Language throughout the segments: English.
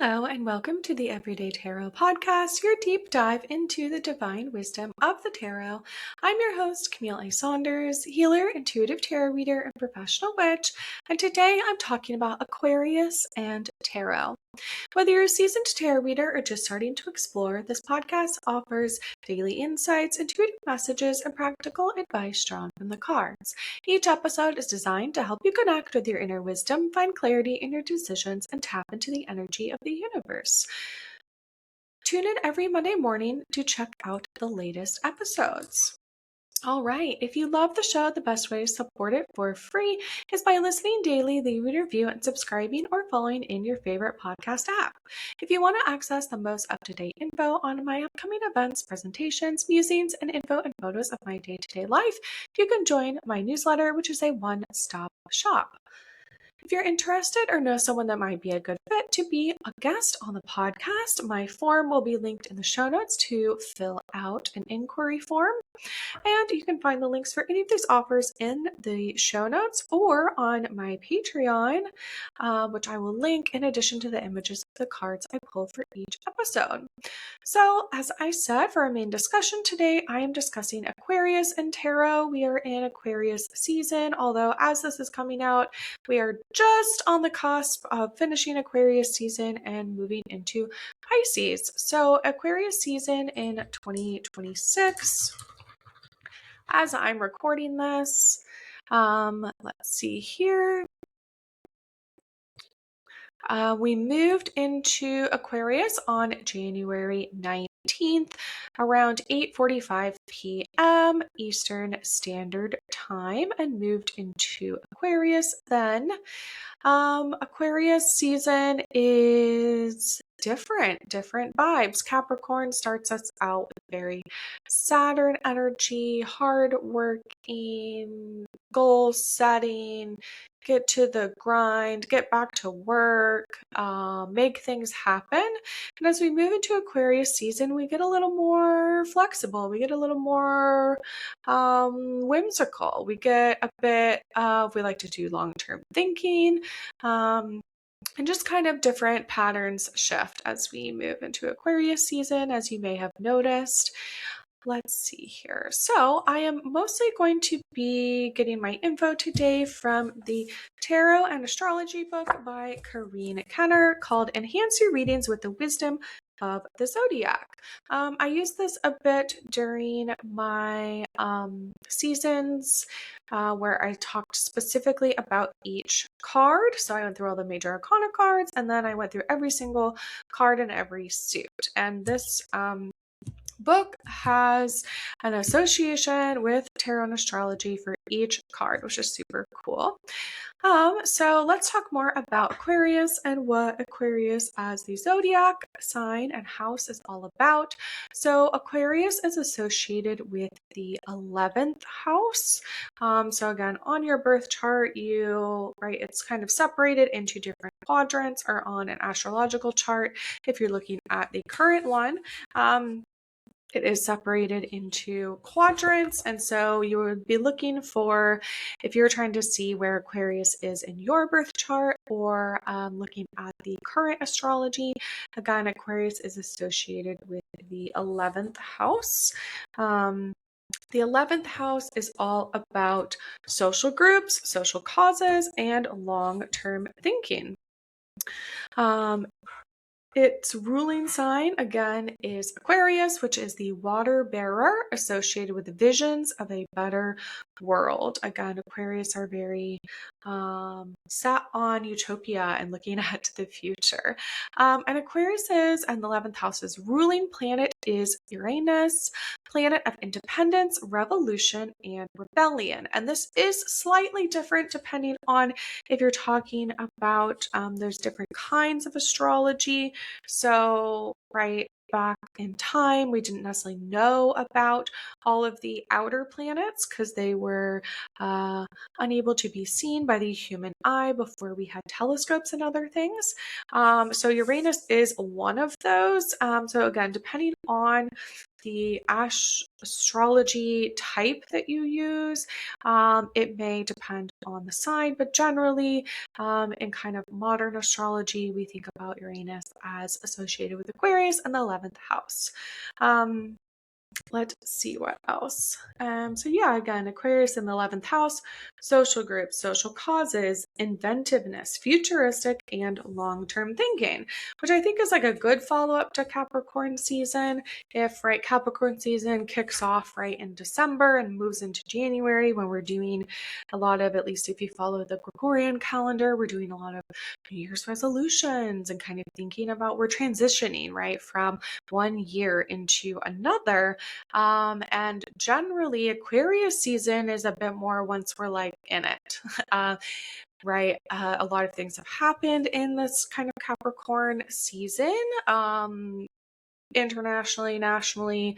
Hello, and welcome to the Everyday Tarot Podcast, your deep dive into the divine wisdom of the tarot. I'm your host, Camille A. Saunders, healer, intuitive tarot reader, and professional witch, and today I'm talking about Aquarius and tarot. Whether you're a seasoned tarot reader or just starting to explore, this podcast offers daily insights, intuitive messages, and practical advice drawn from the cards. Each episode is designed to help you connect with your inner wisdom, find clarity in your decisions, and tap into the energy of the universe. Tune in every Monday morning to check out the latest episodes. All right. If you love the show, the best way to support it for free is by listening daily, leaving a review, and subscribing or following in your favorite podcast app. If you want to access the most up-to-date info on my upcoming events, presentations, musings, and info and photos of my day-to-day life, you can join my newsletter, which is a one-stop shop. If you're interested or know someone that might be a good fit to be a guest on the podcast, my form will be linked in the show notes to fill out an inquiry form. And you can find the links for any of these offers in the show notes or on my Patreon, which I will link in addition to the images of the cards I pull for each episode. So, as I said, for our main discussion today, I am discussing Aquarius and tarot. We are in Aquarius season, although as this is coming out, we are just on the cusp of finishing Aquarius season and moving into Pisces. So, Aquarius season in 2026. As I'm recording this, let's see here. We moved into Aquarius on January 19th around 8:45 p.m. Eastern Standard Time and moved into Aquarius then. Aquarius season is different vibes. Capricorn starts us out with very Saturn energy, hard working, goal setting, get to the grind, get back to work, make things happen. And as we move into Aquarius season, we get a little more flexible. We get a little more whimsical. We get a bit of, we like to do long-term thinking. And just kind of different patterns shift as we move into Aquarius season, as you may have noticed. Let's see here. So I am mostly going to be getting my info today from the Tarot and Astrology book by Corinne Kenner called Enhance Your Readings with the Wisdom of the Zodiac. I used this a bit during my seasons where I talked specifically about each card. So I went through all the major arcana cards and then I went through every single card in every suit. And this book has an association with tarot and astrology for each card, which is super cool. So let's talk more about Aquarius and what Aquarius as the zodiac sign and house is all about. So Aquarius is associated with the 11th house. So again, on your birth chart, it's kind of separated into different quadrants, or on an astrological chart, if you're looking at the current one. It is separated into quadrants, and so you would be looking for, if you're trying to see where Aquarius is in your birth chart, or looking at the current astrology, again, Aquarius is associated with the 11th house. The 11th house is all about social groups, social causes, and long-term thinking. Its ruling sign, again, is Aquarius, which is the water bearer associated with the visions of a better world. Again, Aquarius are very set on utopia and looking at the future. And Aquarius and the 11th house's ruling planet is Uranus, planet of independence, revolution, and rebellion. And this is slightly different depending on if you're talking about, there's different kinds of astrology. So, right back in time, we didn't necessarily know about all of the outer planets because they were unable to be seen by the human eye before we had telescopes and other things. So Uranus is one of those. So again, depending on the astrology type that you use. It may depend on the sign, but generally, in kind of modern astrology, we think about Uranus as associated with Aquarius and the 11th house. Let's see what else. So yeah, again, Aquarius in the 11th house, social groups, social causes, inventiveness, futuristic, and long-term thinking, which I think is like a good follow-up to Capricorn season. If, right, Capricorn season kicks off right in December and moves into January when we're doing a lot of, at least if you follow the Gregorian calendar, we're doing a lot of New Year's resolutions and kind of thinking about, we're transitioning, right, from one year into another. And generally Aquarius season is a bit more once we're like in it, right? A lot of things have happened in this kind of Capricorn season, internationally, nationally,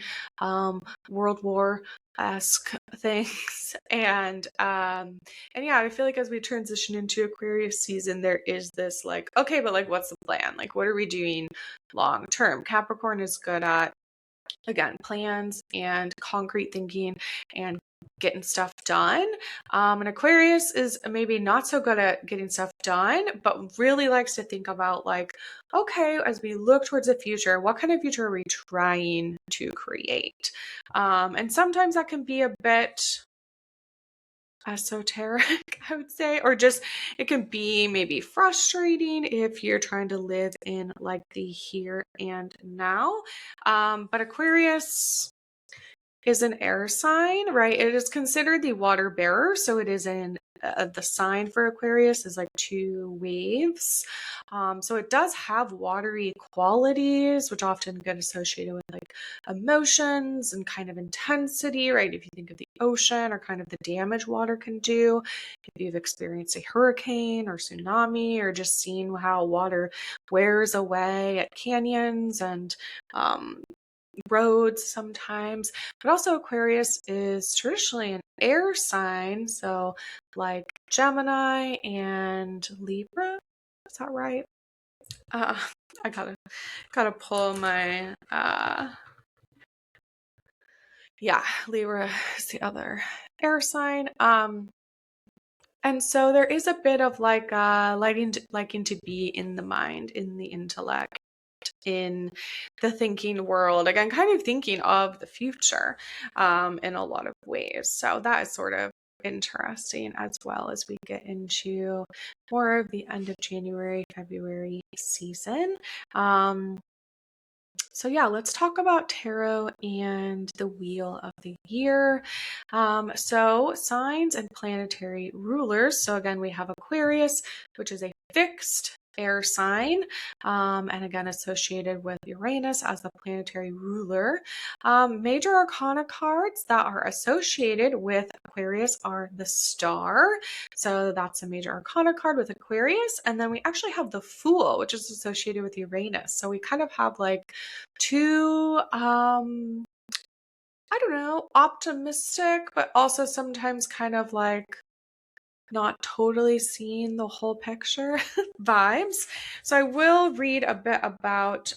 World War-esque things. And yeah, I feel like as we transition into Aquarius season, there is this like, okay, but like, what's the plan? Like, what are we doing long term? Capricorn is good at, again, plans and concrete thinking and getting stuff done. And Aquarius is maybe not so good at getting stuff done, but really likes to think about like, okay, as we look towards the future, what kind of future are we trying to create? And sometimes that can be a bit esoteric, I would say, or just it can be maybe frustrating if you're trying to live in like the here and now. But Aquarius is an air sign, right? It is considered the water bearer, so it is in the sign for Aquarius is like 2 waves. So it does have watery qualities, which often get associated with like emotions and kind of intensity, right? If you think of the ocean or kind of the damage water can do, if you've experienced a hurricane or tsunami, or just seen how water wears away at canyons and roads sometimes. But also Aquarius is traditionally an air sign, so like Gemini and Libra. Is that right? I gotta pull my yeah, Libra is the other air sign. And so there is a bit of like liking to be in the mind, in the intellect, in the thinking world, again, kind of thinking of the future in a lot of ways. So that is sort of interesting as well as we get into more of the end of January, February season. So yeah, let's talk about tarot and the wheel of the year. So signs and planetary rulers. So again, we have Aquarius, which is a fixed air sign, and again associated with Uranus as the planetary ruler. Major arcana cards that are associated with Aquarius are the Star. So that's a major arcana card with Aquarius. And then we actually have the Fool, which is associated with Uranus. So we kind of have like 2, I don't know, optimistic, but also sometimes kind of like not totally seeing the whole picture vibes. So I will read a bit about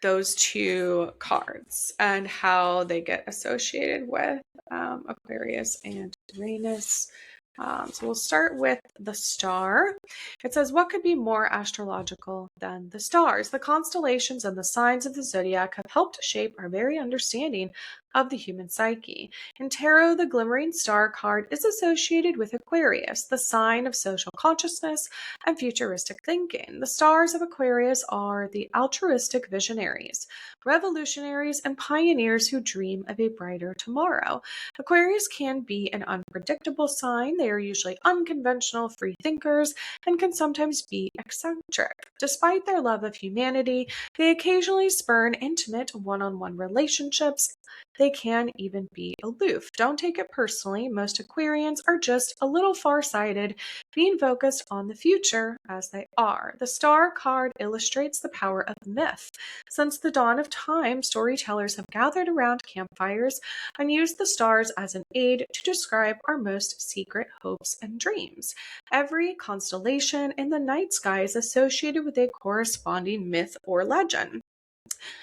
those 2 cards and how they get associated with Aquarius and Uranus. So we'll start with the Star. It says, what could be more astrological than the stars? The constellations and the signs of the zodiac have helped shape our very understanding of the human psyche. In tarot, the glimmering star card is associated with Aquarius, the sign of social consciousness and futuristic thinking. The stars of Aquarius are the altruistic visionaries, revolutionaries, and pioneers who dream of a brighter tomorrow. Aquarius can be an unpredictable sign. They are usually unconventional, free thinkers, and can sometimes be eccentric. Despite their love of humanity, they occasionally spurn intimate one-on-one relationships. They can even be aloof. Don't take it personally. Most Aquarians are just a little far-sighted, being focused on the future as they are. The Star card illustrates the power of myth. Since the dawn of time, storytellers have gathered around campfires and used the stars as an aid to describe our most secret hopes and dreams. Every constellation in the night sky is associated with a corresponding myth or legend.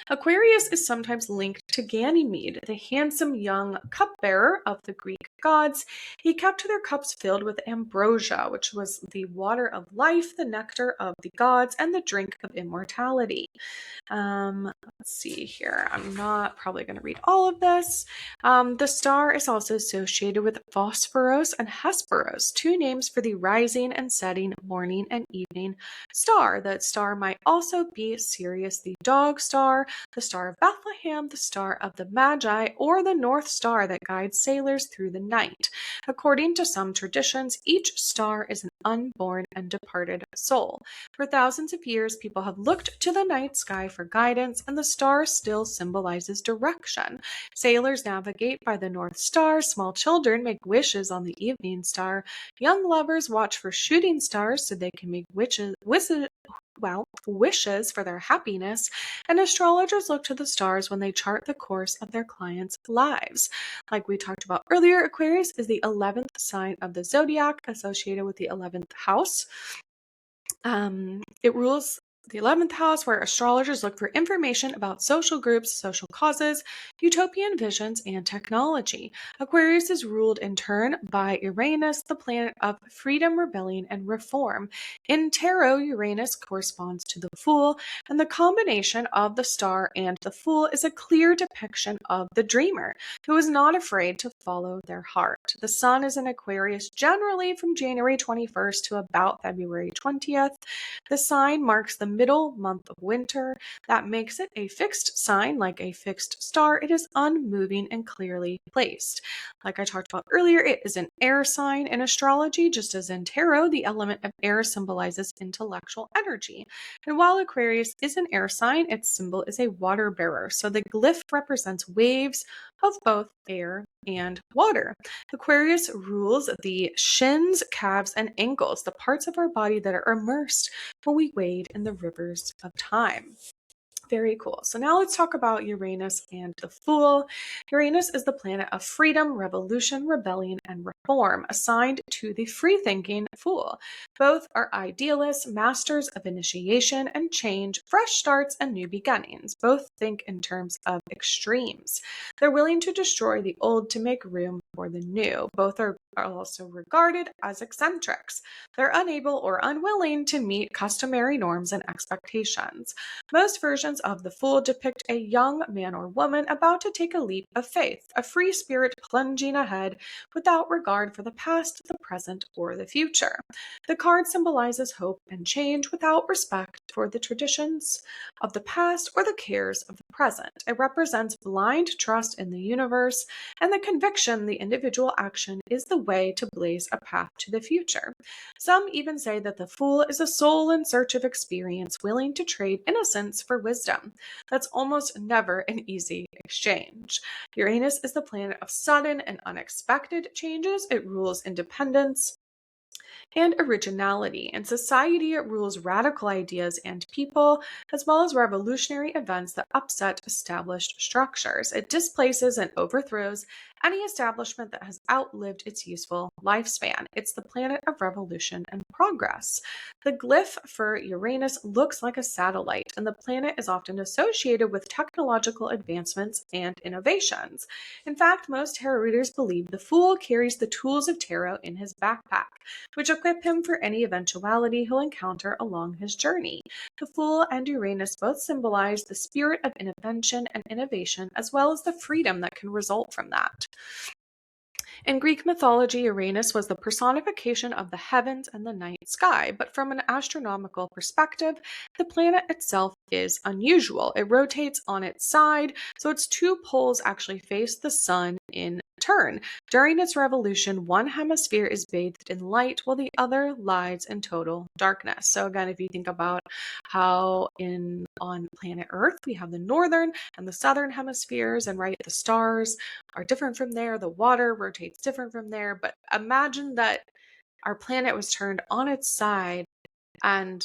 Aquarius is sometimes linked to Ganymede, the handsome young cupbearer of the Greek gods. He kept their cups filled with ambrosia, which was the water of life, the nectar of the gods, and the drink of immortality. Let's see here. I'm not probably going to read all of this. The star is also associated with Phosphoros and Hesperos, two names for the rising and setting morning and evening star. That star might also be Sirius, the dog star, the Star of Bethlehem, the Star of the Magi, or the North Star that guides sailors through the night. According to some traditions, each star is an unborn and departed soul. For thousands of years, people have looked to the night sky for guidance, and the star still symbolizes direction. Sailors navigate by the North Star, small children make wishes on the evening star, young lovers watch for shooting stars so they can make wishes for their happiness, and astrologers look to the stars when they chart the course of their clients' lives. Like we talked about earlier, Aquarius is the 11th sign of the zodiac, associated with the 11th house. It rules the 11th house, where astrologers look for information about social groups, social causes, utopian visions, and technology. Aquarius is ruled in turn by Uranus, the planet of freedom, rebellion, and reform. In tarot, Uranus corresponds to the Fool, and the combination of the star and the Fool is a clear depiction of the dreamer, who is not afraid to follow their heart. The Sun is in Aquarius generally from January 21st to about February 20th. The sign marks the middle month of winter. That makes it a fixed sign, like a fixed star. It is unmoving and clearly placed. Like I talked about earlier, it is an air sign in astrology, just as in tarot, the element of air symbolizes intellectual energy. And while Aquarius is an air sign, its symbol is a water bearer. So the glyph represents waves of both air and water. Aquarius rules the shins, calves, and ankles, the parts of our body that are immersed when we wade in the rivers of time. Very cool. So now let's talk about Uranus and the Fool. Uranus is the planet of freedom, revolution, rebellion, and reform, assigned to the free-thinking Fool. Both are idealists, masters of initiation and change, fresh starts, and new beginnings. Both think in terms of extremes. They're willing to destroy the old to make room for the new. Both are also regarded as eccentrics. They're unable or unwilling to meet customary norms and expectations. Most versions of the Fool depict a young man or woman about to take a leap of faith, a free spirit plunging ahead without regard for the past, the present, or the future. The card symbolizes hope and change without respect for the traditions of the past or the cares of the present. It represents blind trust in the universe and the conviction the individual action is the way to blaze a path to the future. Some even say that the Fool is a soul in search of experience, willing to trade innocence for wisdom. That's almost never an easy exchange. Uranus is the planet of sudden and unexpected changes. It rules independence and originality. In society, it rules radical ideas and people, as well as revolutionary events that upset established structures. It displaces and overthrows any establishment that has outlived its useful lifespan. It's the planet of revolution and progress. The glyph for Uranus looks like a satellite, and the planet is often associated with technological advancements and innovations. In fact, most tarot readers believe the Fool carries the tools of tarot in his backpack, which equip him for any eventuality he'll encounter along his journey. The Fool and Uranus both symbolize the spirit of invention and innovation, as well as the freedom that can result from that. In Greek mythology, Uranus was the personification of the heavens and the night sky, but from an astronomical perspective, the planet itself is unusual. It rotates on its side, so its two poles actually face the sun in turn. During its revolution, one hemisphere is bathed in light while the other lies in total darkness. So again, if you think about how on planet Earth, we have the northern and the southern hemispheres, and right, the stars are different from there, the water rotates different from there, but imagine that our planet was turned on its side, and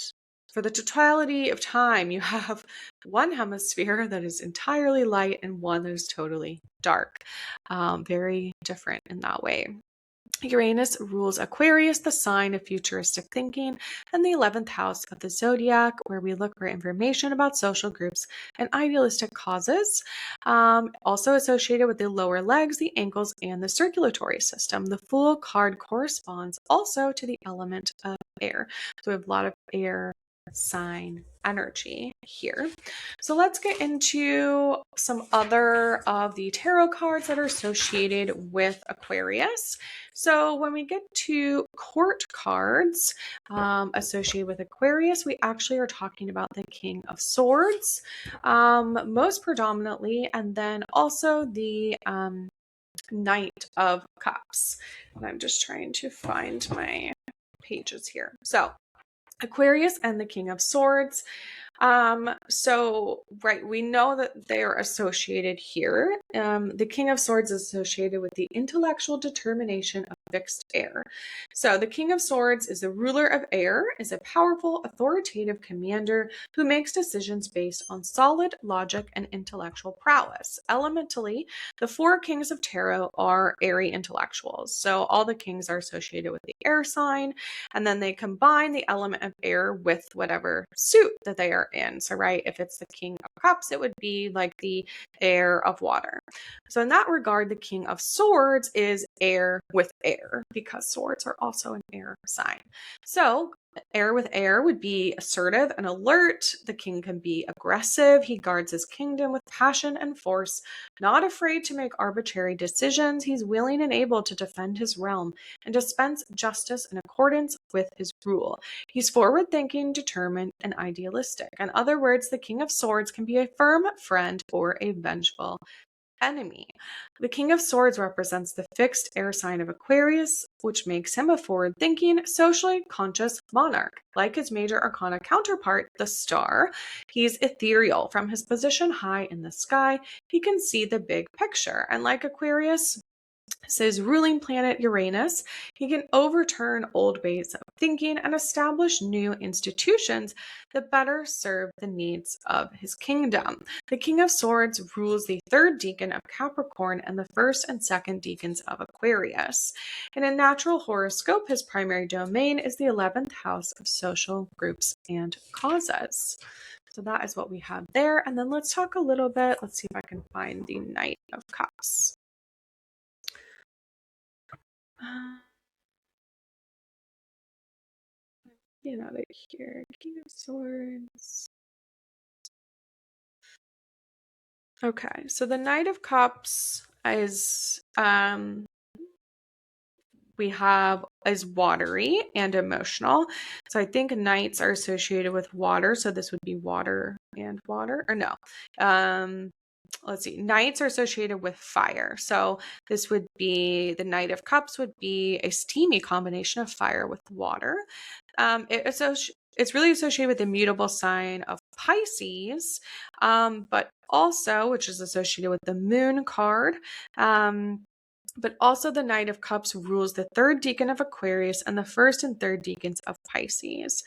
for the totality of time, you have one hemisphere that is entirely light and one that is totally dark. Very different in that way. Uranus rules Aquarius, the sign of futuristic thinking, and the 11th house of the zodiac, where we look for information about social groups and idealistic causes. Also associated with the lower legs, the ankles, and the circulatory system. The Fool card corresponds also to the element of air. So we have a lot of air sign energy here. So let's get into some other of the tarot cards that are associated with Aquarius. So when we get to court cards associated with Aquarius, we actually are talking about the King of Swords, most predominantly, and then also the Knight of Cups. And I'm just trying to find my pages here. So Aquarius and the King of Swords. Right, we know that they are associated here. The King of Swords is associated with the intellectual determination of fixed air. So the King of Swords is the ruler of air, is a powerful, authoritative commander who makes decisions based on solid logic and intellectual prowess. Elementally, the four kings of tarot are airy intellectuals. So all the kings are associated with the air sign, and then they combine the element of air with whatever suit that they are in. So, right, if it's the King of Cups, it would be like the air of water. So in that regard, the King of Swords is air with air, because swords are also an air sign. So air with air would be assertive and alert. The king can be aggressive. He guards his kingdom with passion and force, not afraid to make arbitrary decisions. He's willing and able to defend his realm and dispense justice in accordance with his rule. He's forward-thinking, determined, and idealistic. In other words, the King of Swords can be a firm friend or a vengeful enemy. The King of Swords represents the fixed air sign of Aquarius, which makes him a forward-thinking, socially conscious monarch. Like his major arcana counterpart, the Star, he's ethereal. From his position high in the sky, he can see the big picture. And like Aquarius, his ruling planet Uranus, he can overturn old ways of thinking and establish new institutions that better serve the needs of his kingdom. The King of Swords rules the third decan of Capricorn and the first and second decans of Aquarius. In a natural horoscope, his primary domain is the 11th house of social groups and causes. So that is what we have there. And then let's talk a little bit. Let's see if I can find the Knight of Cups. Get out of here. King of Swords. Okay, so the Knight of Cups is we have is watery and emotional. So I think knights are associated with water. So this would be water and water, or no. Let's see, knights are associated with fire. So this would be the Knight of Cups would be a steamy combination of fire with water. It's really associated with the mutable sign of Pisces, but also, which is associated with the Moon card. But also the Knight of Cups rules the third decan of Aquarius and the first and third decans of Pisces.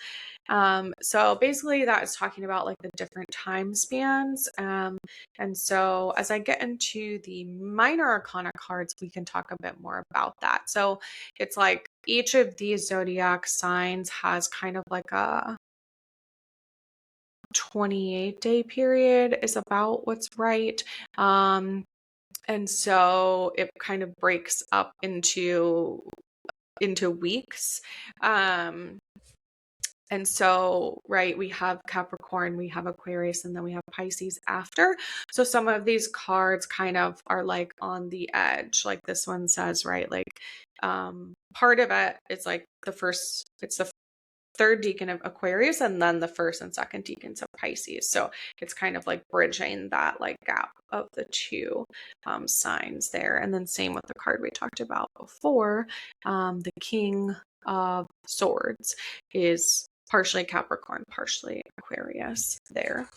So basically that is talking about like the different time spans. And so as I get into the minor arcana cards, we can talk a bit more about that. So it's like each of these zodiac signs has kind of like a 28-day period is about what's right. And so it kind of breaks up into weeks. And so, right, we have Capricorn, we have Aquarius, and then we have Pisces after. So some of these cards kind of are like on the edge. Like this one says, right, like part of it is like it's the third decan of Aquarius and then the first and second decans of Pisces. So it's kind of like bridging that like gap of the two signs there. And then same with the card we talked about before, the King of Swords is partially Capricorn, partially Aquarius there.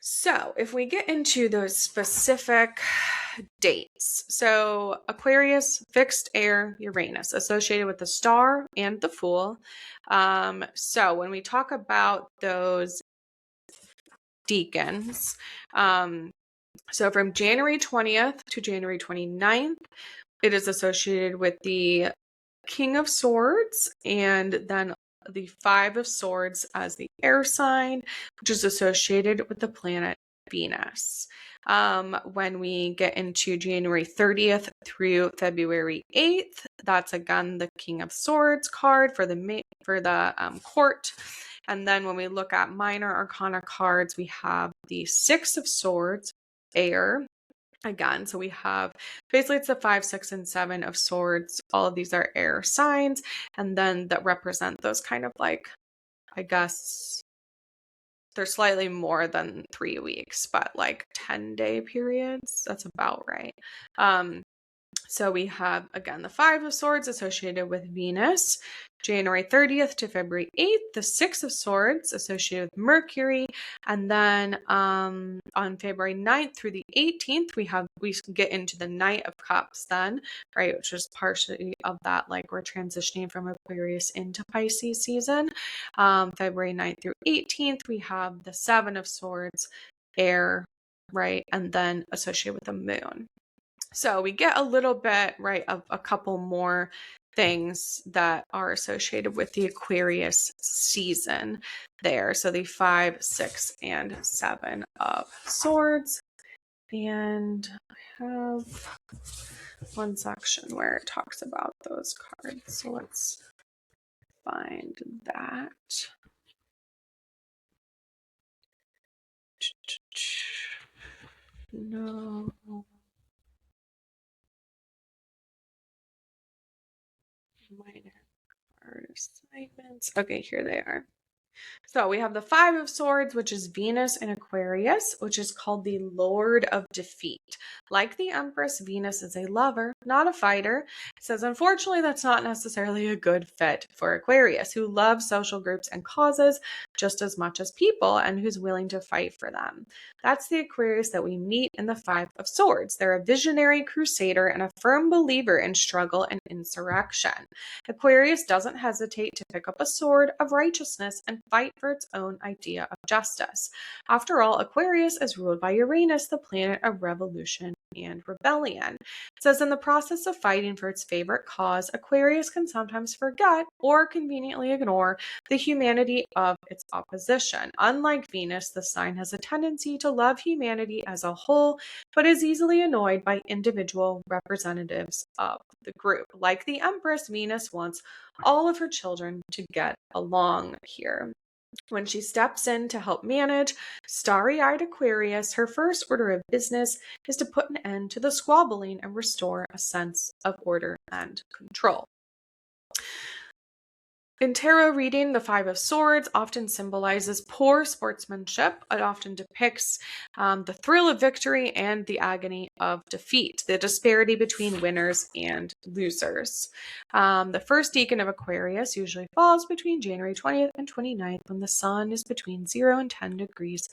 So if we get into those specific dates, so Aquarius, fixed air, Uranus, associated with the Star and the Fool. So when we talk about those decans, so from January 20th to January 29th, it is associated with the King of Swords, and then the Five of Swords as the air sign, which is associated with the planet Venus. When we get into January 30th through February 8th, that's again the King of Swords card for the court. And then when we look at minor arcana cards, we have the Six of Swords, air. Again, so we have basically it's the 5, 6, and 7 of swords. All of these are air signs, and then that represent those kind of like, I guess they're slightly more than 3 weeks, but like 10-day periods. That's about right. So we have, again, the Five of Swords associated with Venus, January 30th to February 8th, the Six of Swords associated with Mercury, and then on February 9th through the 18th, we get into the Knight of Cups then, right, which is partially of that, like we're transitioning from Aquarius into Pisces season. February 9th through 18th, we have the Seven of Swords, air, right, and then associated with the moon. So we get a little bit, right, of a couple more things that are associated with the Aquarius season there. So the 5, 6, and 7 of swords. And I have one section where it talks about those cards. So let's find that. No. Minor card assignments. Okay, here they are. So we have the Five of Swords, which is Venus in Aquarius, which is called the Lord of Defeat. Like the Empress, Venus is a lover, not a fighter. It says, unfortunately, that's not necessarily a good fit for Aquarius, who loves social groups and causes just as much as people and who's willing to fight for them. That's the Aquarius that we meet in the Five of Swords. They're a visionary crusader and a firm believer in struggle and insurrection. Aquarius doesn't hesitate to pick up a sword of righteousness and fight for its own idea of justice. After all, Aquarius is ruled by Uranus, the planet of revolution and rebellion. It says in the process of fighting for its favorite cause, Aquarius can sometimes forget or conveniently ignore the humanity of its opposition. Unlike Venus, the sign has a tendency to love humanity as a whole, but is easily annoyed by individual representatives of the group. Like the Empress, Venus wants all of her children to get along here. When she steps in to help manage starry-eyed Aquarius, her first order of business is to put an end to the squabbling and restore a sense of order and control. In tarot reading, the Five of Swords often symbolizes poor sportsmanship. It often depicts the thrill of victory and the agony of defeat, the disparity between winners and losers. The first decan of Aquarius usually falls between January 20th and 29th when the sun is between 0 and 10 degrees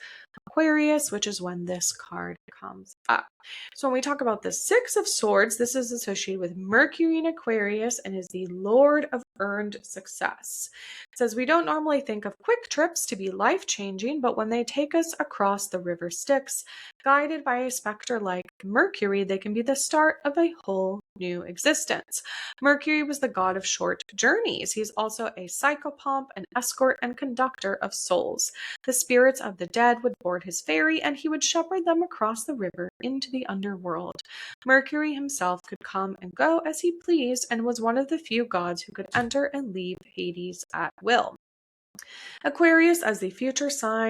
Aquarius, which is when this card comes up. So when we talk about the Six of Swords, this is associated with Mercury in Aquarius and is the Lord of earned success. It says we don't normally think of quick trips to be life-changing, but when they take us across the river Styx, guided by a specter like Mercury, they can be the start of a whole new existence. Mercury was the god of short journeys. He's also a psychopomp, an escort, and conductor of souls. The spirits of the dead would board his ferry, and he would shepherd them across the river into the underworld. Mercury himself could come and go as he pleased, and was one of the few gods who could enter and leave Hades at will. Aquarius as the futuristic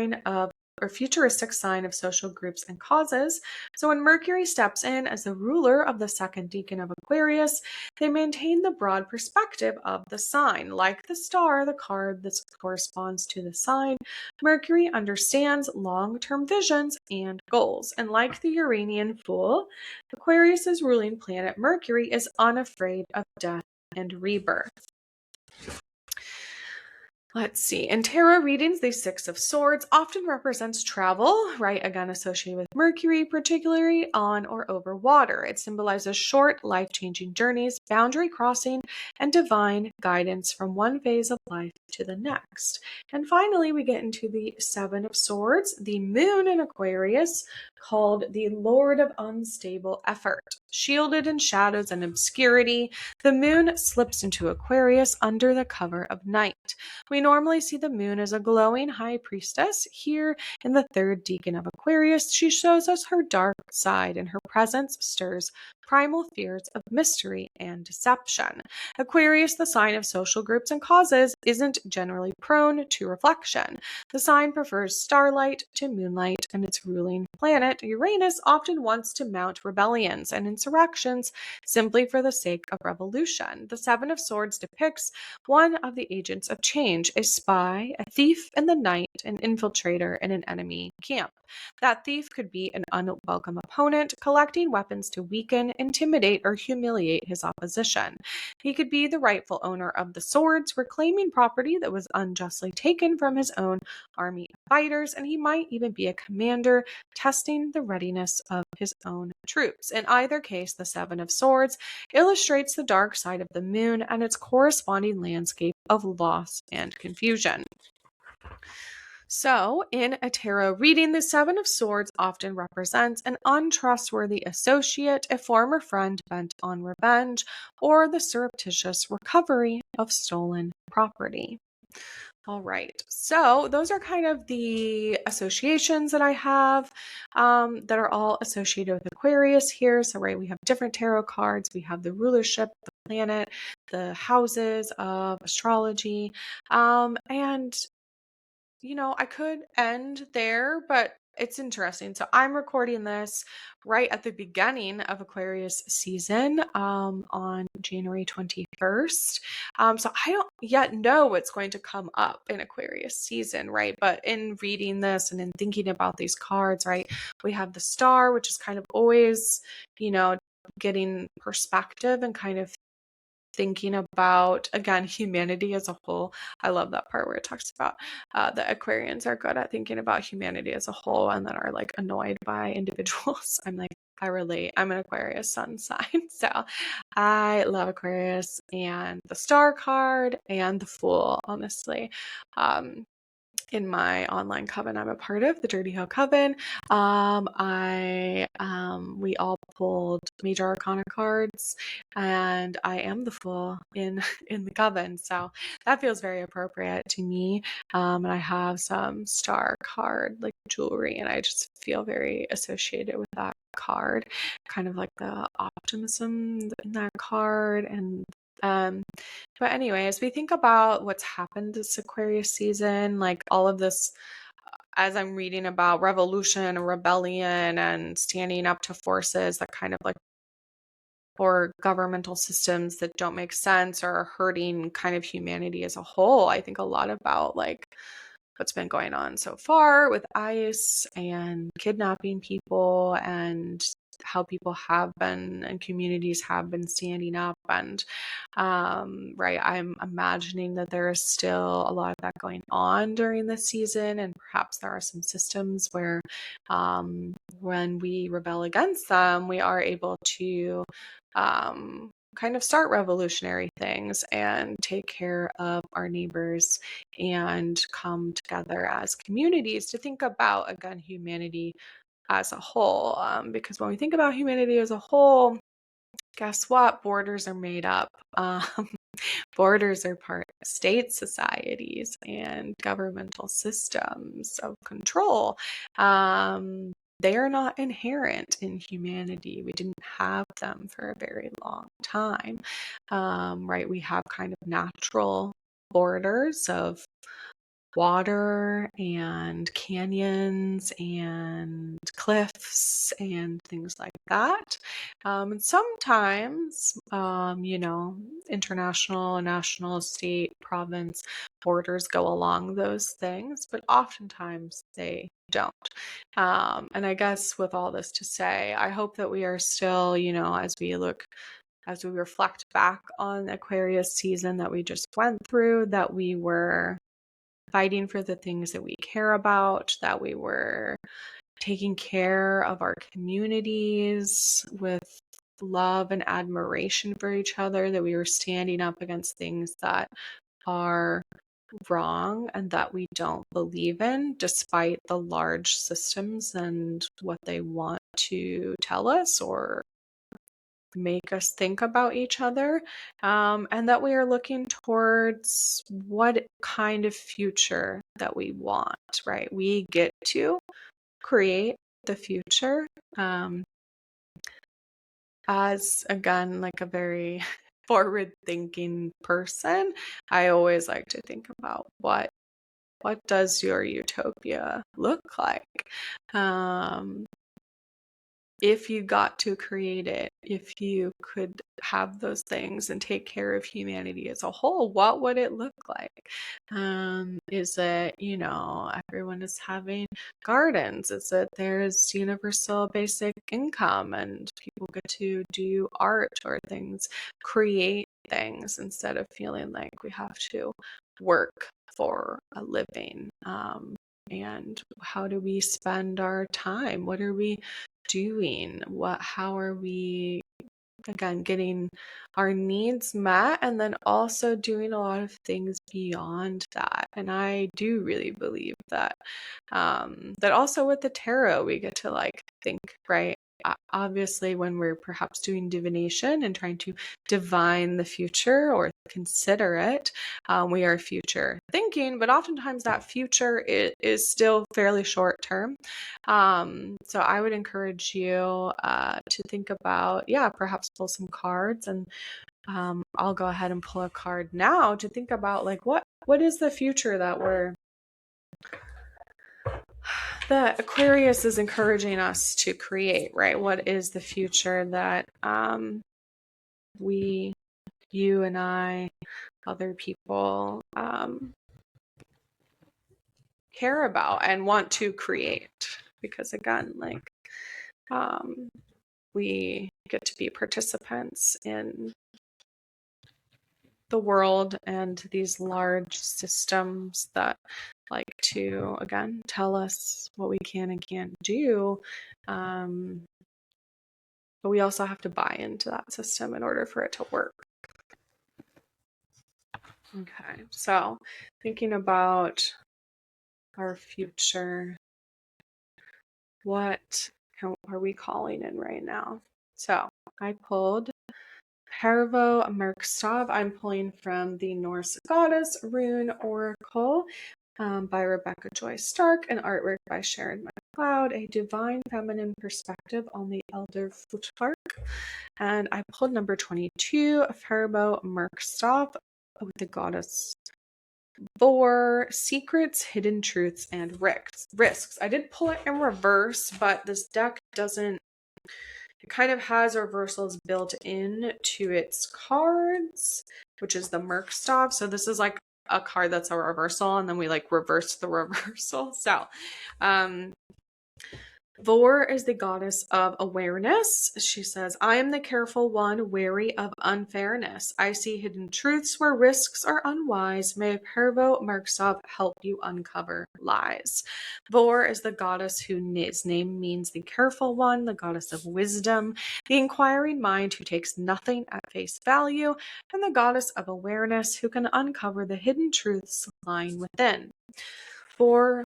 sign of social groups and causes. So when Mercury steps in as the ruler of the second decan of Aquarius, they maintain the broad perspective of the sign. Like the star, the card that corresponds to the sign, Mercury understands long-term visions and goals. And like the Uranian Fool, Aquarius's ruling planet Mercury is unafraid of death and rebirth. Let's see. In tarot readings, the Six of Swords often represents travel, right? Again, associated with Mercury, particularly on or over water. It symbolizes short, life-changing journeys, boundary crossing, and divine guidance from one phase of life to the next. And finally, we get into the Seven of Swords, the moon in Aquarius, called the Lord of Unstable Effort. Shielded in shadows and obscurity, the moon slips into Aquarius under the cover of night. We normally see the moon as a glowing high priestess. Here in the third decan of Aquarius, she shows us her dark side, and her presence stirs primal fears of mystery and deception. Aquarius, the sign of social groups and causes, isn't generally prone to reflection. The sign prefers starlight to moonlight, and its ruling planet, Uranus, often wants to mount rebellions and insurrections simply for the sake of revolution. The Seven of Swords depicts one of the agents of change, a spy, a thief in the night, an infiltrator in an enemy camp. That thief could be an unwelcome opponent, collecting weapons to weaken, intimidate, or humiliate his opposition. He could be the rightful owner of the swords, reclaiming property that was unjustly taken from his own army of fighters, and he might even be a commander, testing the readiness of his own troops. In either case, the Seven of Swords illustrates the dark side of the moon and its corresponding landscape of loss and confusion. So, in a tarot reading, the Seven of Swords often represents an untrustworthy associate, a former friend bent on revenge, or the surreptitious recovery of stolen property. All right, so those are kind of the associations that I have that are all associated with Aquarius here. So, right, we have different tarot cards. We have the rulership, the planet, the houses of astrology, and I could end there, but it's interesting. So I'm recording this right at the beginning of Aquarius season on January 21st. So I don't yet know what's going to come up in Aquarius season, right? But in reading this and in thinking about these cards, right, we have the star, which is kind of always, getting perspective and kind of thinking about, again, humanity as a whole. I love that part where it talks about the Aquarians are good at thinking about humanity as a whole and then are like annoyed by individuals. I'm like, I relate. I'm an Aquarius sun sign. So I love Aquarius and the star card and the Fool, honestly. In my online coven I'm a part of, the Dirty Hill Coven, we all pulled major arcana cards, and I am the Fool in the coven, so that feels very appropriate to me. And I have some star card like jewelry, and I just feel very associated with that card, kind of like the optimism in that card. And but anyway, as we think about what's happened this Aquarius season, like all of this, as I'm reading about revolution and rebellion and standing up to forces that kind of like, or governmental systems that don't make sense or are hurting kind of humanity as a whole, I think a lot about like what's been going on so far with ICE and kidnapping people, and how people have been and communities have been standing up. And right, I'm imagining that there is still a lot of that going on during this season, and perhaps there are some systems where when we rebel against them, we are able to kind of start revolutionary things and take care of our neighbors and come together as communities to think about, again, humanity as a whole. Because when we think about humanity as a whole, guess what? Borders are made up. Borders are part of state societies and governmental systems of control. They are not inherent in humanity. We didn't have them for a very long time, right? We have kind of natural borders of water and canyons and cliffs and things like that. And sometimes, international, national, state, province borders go along those things, but oftentimes they don't. And I guess with all this to say, I hope that we are still, as we reflect back on Aquarius season that we just went through, that we were fighting for the things that we care about, that we were taking care of our communities with love and admiration for each other, that we were standing up against things that are wrong and that we don't believe in, despite the large systems and what they want to tell us or make us think about each other, and that we are looking towards what kind of future that we want, right? We get to create the future. As again, like a very forward thinking person, I always like to think about what does your utopia look like? If you got to create it, if you could have those things and take care of humanity as a whole, what would it look like? Is it, everyone is having gardens? Is it there's universal basic income and people get to do art or things, create things instead of feeling like we have to work for a living? And how do we spend our time? What are we doing? How are we, again, getting our needs met, and then also doing a lot of things beyond that? And I do really believe that that also with the tarot we get to like think, right? Obviously, when we're perhaps doing divination and trying to divine the future or consider it, we are future thinking, but oftentimes that future is still fairly short term. So I would encourage you to think about, perhaps pull some cards, and I'll go ahead and pull a card now to think about like what is the future that Aquarius is encouraging us to create, right? What is the future that you and I, other people care about and want to create? Because again, like we get to be participants in the world and these large systems that like to, again, tell us what we can and can't do. But we also have to buy into that system in order for it to work. Okay, so thinking about our future, what are we calling in right now? So I pulled Hervo Merkstav. I'm pulling from the Norse Goddess Rune Oracle by Rebecca Joy Stark, and artwork by Sharon McLeod, a divine feminine perspective on the Elder Futhark. And I pulled number 22, Hervo Merkstav, with the goddess Thor, secrets, hidden truths, and risks. I did pull it in reverse, but this deck doesn't, it kind of has reversals built in to its cards, which is the Merkstav. So this is like a card that's a reversal, and then we like reverse the reversal. So Vor is the goddess of awareness. She says, I am the careful one, wary of unfairness. I see hidden truths where risks are unwise. May Hervo Merkstav help you uncover lies. Vor is the goddess whose name means the careful one, the goddess of wisdom, the inquiring mind who takes nothing at face value, and the goddess of awareness who can uncover the hidden truths lying within. Vor,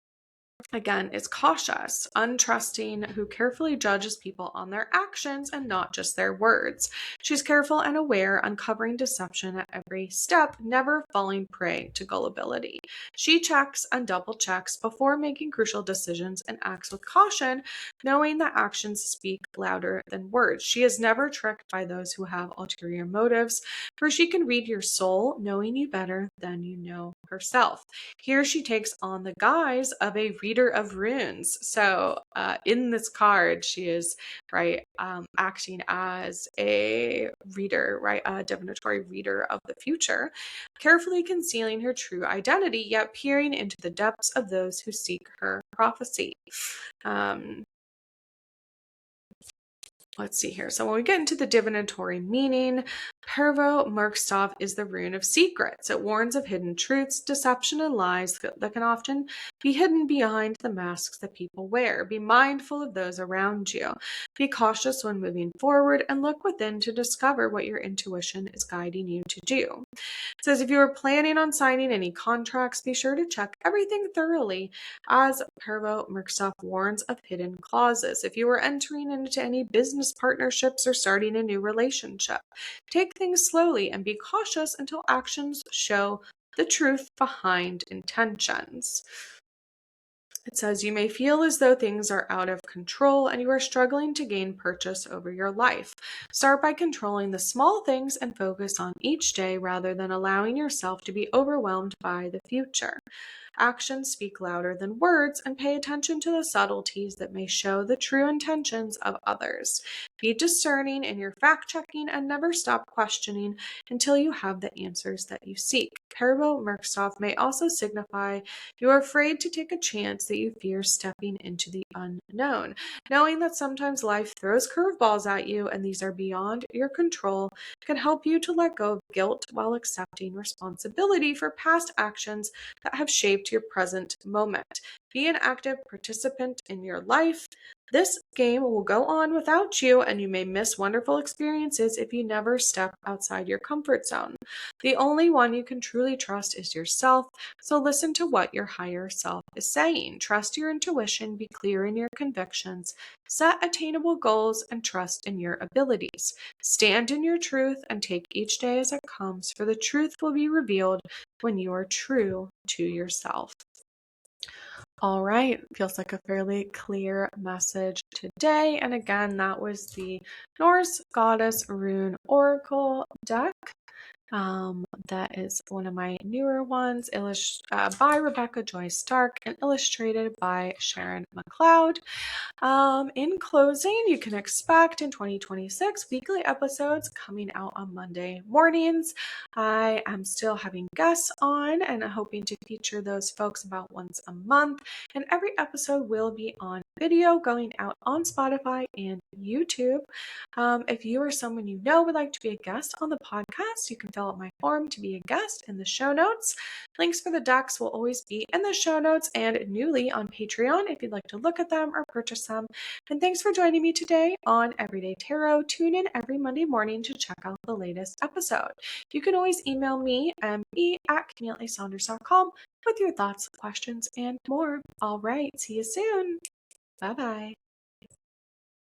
again, is cautious, untrusting, who carefully judges people on their actions and not just their words. She's careful and aware, uncovering deception at every step, never falling prey to gullibility. She checks and double checks before making crucial decisions and acts with caution, knowing that actions speak louder than words. She is never tricked by those who have ulterior motives, for she can read your soul, knowing you better than you know herself. Here she takes on the guise of a reader of runes. So in this card, she is acting as a reader, right, a divinatory reader of the future, carefully concealing her true identity, yet peering into the depths of those who seek her prophecy. Let's see here. So when we get into the divinatory meaning, Hervo Merkstav is the rune of secrets. It warns of hidden truths, deception, and lies that can often Be hidden behind the masks that people wear. Be mindful of those around you. Be cautious when moving forward and look within to discover what your intuition is guiding you to do. It says if you are planning on signing any contracts, be sure to check everything thoroughly, as Pervo Merkstoff warns of hidden clauses. If you are entering into any business partnerships or starting a new relationship, take things slowly and be cautious until actions show the truth behind intentions. It says you may feel as though things are out of control and you are struggling to gain purchase over your life. Start by controlling the small things and focus on each day rather than allowing yourself to be overwhelmed by the future. Actions speak louder than words, and pay attention to the subtleties that may show the true intentions of others. Be discerning in your fact checking and never stop questioning until you have the answers that you seek. Parvo Merkstoff may also signify you are afraid to take a chance that you fear stepping into the unknown. Knowing that sometimes life throws curveballs at you and these are beyond your control can help you to let go of guilt while accepting responsibility for past actions that have shaped your present moment. Be an active participant in your life. This game will go on without you, and you may miss wonderful experiences if you never step outside your comfort zone. The only one you can truly trust is yourself, so listen to what your higher self is saying. Trust your intuition, be clear in your convictions, set attainable goals, and trust in your abilities. Stand in your truth and take each day as it comes, for the truth will be revealed when you are true to yourself. All right, feels like a fairly clear message today. And again, that was the Norse Goddess Rune Oracle deck. That is one of my newer ones, by Rebecca Joy Stark and illustrated by Sharon McLeod. In closing, you can expect in 2026 weekly episodes coming out on Monday mornings. I am still having guests on and hoping to feature those folks about once a month. And every episode will be on video going out on Spotify and YouTube. If you or someone you know would like to be a guest on the podcast, you can fill out my form to be a guest in the show notes. Links for the decks will always be in the show notes and newly on Patreon if you'd like to look at them or purchase them. And thanks for joining me today on Everyday Tarot. Tune in every Monday morning to check out the latest episode. You can always email me, me@CamilleASaunders.com, with your thoughts, questions, and more. All right, see you soon. Bye-bye.